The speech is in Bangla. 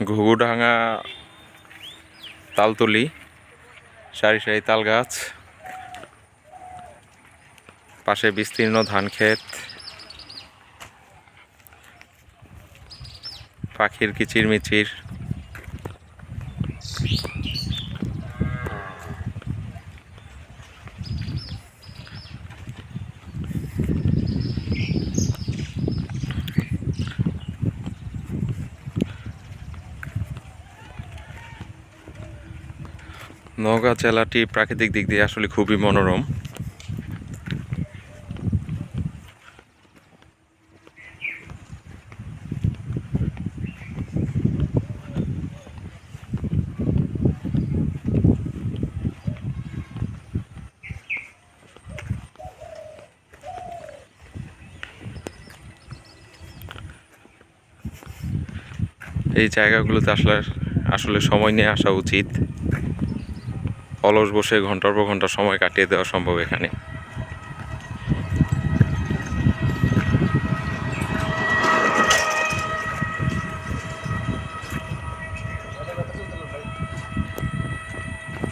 ঘুঘুডাঙ্গা তালতলি, সারি সারি তাল গাছ, পাশে বিস্তীর্ণ ধান ক্ষেত, পাখির কিচিরমিচির। নওগাঁ জেলাটি প্রাকৃতিক দিক দিয়ে আসলে খুবই মনোরম। এই জায়গাগুলোতে আসলে সময় নিয়ে আসা উচিত। অলস বসে ঘন্টার পর ঘন্টা সময় কাটিয়ে দেওয়া সম্ভব এখানে।